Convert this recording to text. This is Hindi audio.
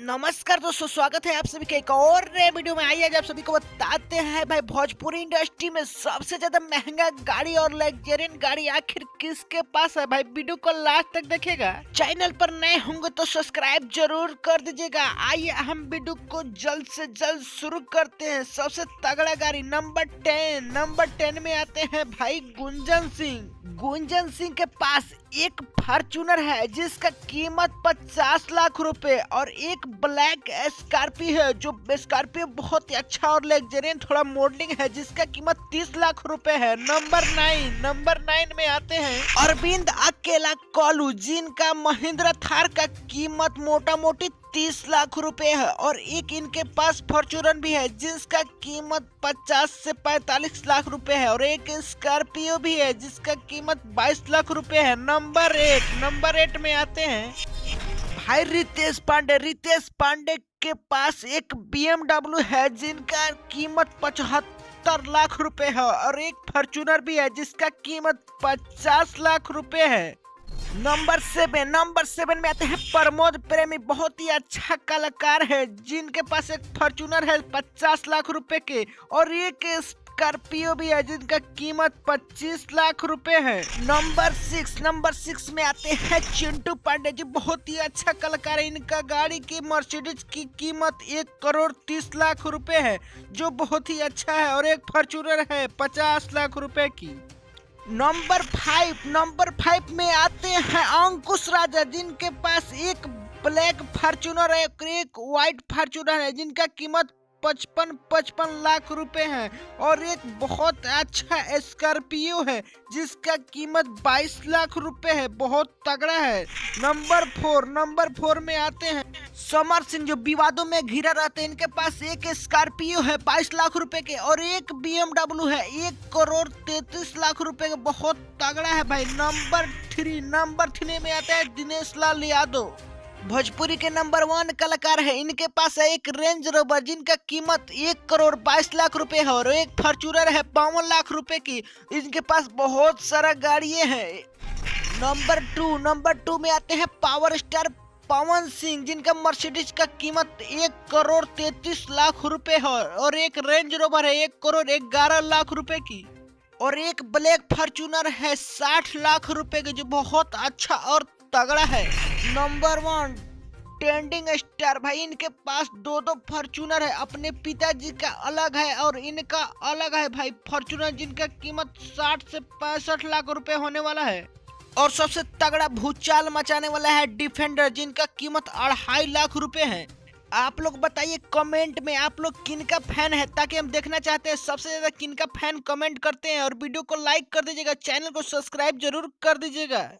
नमस्कार दोस्तों, स्वागत है आप सभी के एक और नए वीडियो में। आइए आज आप सभी को बताते हैं भाई भोजपुरी इंडस्ट्री में सबसे ज्यादा महंगा गाड़ी और लग्जरियन गाड़ी आखिर किसके पास है। भाई वीडियो को लास्ट तक देखिएगा। चैनल पर नए होंगे तो सब्सक्राइब जरूर कर दीजिएगा। आइए हम वीडियो को जल्द से जल्द शुरू करते हैं। सबसे तगड़ा गाड़ी नंबर 10 में आते हैं भाई गुंजन सिंह के पास एक फॉर्च्यूनर है जिसका कीमत 50 लाख रुपए और एक ब्लैक स्कॉर्पियो है जो स्कॉर्पियो बहुत ही अच्छा और लग्जरियन थोड़ा मॉडलिंग है जिसका कीमत 30 लाख रुपए है। नंबर 9 में आते हैं अरविंद अकेला कोलू जिनका महिंद्रा थार का कीमत मोटा मोटी 30 लाख रुपए है और एक इनके पास फॉर्च्यूनर भी है जिसका कीमत 50 से 45 लाख रुपए है और एक स्कॉर्पियो भी है जिसका कीमत 22 लाख रुपए है। नंबर 8 में आते हैं भाई रितेश पांडे के पास एक BMW है जिनका कीमत 75 लाख रुपए है और एक फॉर्च्यूनर भी है जिसका कीमत 50 लाख रुपए है। नंबर 7 में आते हैं प्रमोद प्रेमी, बहुत ही अच्छा कलाकार है जिनके पास एक फॉर्च्यूनर है 50 लाख रुपए के और एक स्कॉर्पियो भी है जिनका कीमत 25 लाख रुपए है। नंबर 6 में आते हैं चिंटू पांडे जी, बहुत ही अच्छा कलाकार है। इनका गाड़ी की मर्सिडीज की कीमत 1,30,00,000 रुपए है जो बहुत ही अच्छा है और एक फॉर्च्यूनर है 50 लाख रुपए की। नंबर 5 में आते हैं अंकुश राजा जिनके पास एक ब्लैक फॉर्च्यूनर है और एक व्हाइट फॉर्च्यूनर है जिनका कीमत 55 लाख रुपए है और एक बहुत अच्छा स्कॉर्पियो है जिसका कीमत 22 लाख रुपए है, बहुत तगड़ा है। नंबर 4 में आते हैं समर सिंह जो विवादों में घिरा रहते हैं। इनके पास एक स्कॉर्पियो है 22 लाख रुपए के और एक BMW है 1,33,00,000 रुपए के, बहुत तगड़ा है भाई। नंबर 3 में आता है दिनेश लाल यादव, भोजपुरी के नंबर 1 कलाकार है। इनके पास है एक रेंज रोवर जिनका कीमत 1,22,00,000 रुपए है और एक फॉर्च्यूनर है 52 लाख रुपए की। इनके पास बहुत सारा गाड़ियां हैं। नंबर 2 में आते हैं पावर स्टार पवन सिंह जिनका मर्सिडीज का कीमत 1,33,00,000 रुपए है और एक रेंज रोवर है 1,11,00,000 रुपए की और एक ब्लैक फॉर्च्यूनर है 60 लाख रुपए की जो बहुत अच्छा और तगड़ा है। नंबर 1 ट्रेंडिंग स्टार, भाई इनके पास दो फॉर्च्यूनर है, अपने पिताजी का अलग है और इनका अलग है भाई फॉर्च्यूनर जिनका कीमत 60 से 65 लाख रुपए होने वाला है और सबसे तगड़ा भूचाल मचाने वाला है डिफेंडर जिनका कीमत 2.5 लाख रुपए है। आप लोग बताइए कमेंट में आप लोग किनका फैन है ताकि हम देखना चाहते हैं सबसे ज्यादा किनका फैन कमेंट करते हैं और वीडियो को लाइक कर दीजिएगा, चैनल को सब्सक्राइब जरूर कर दीजिएगा।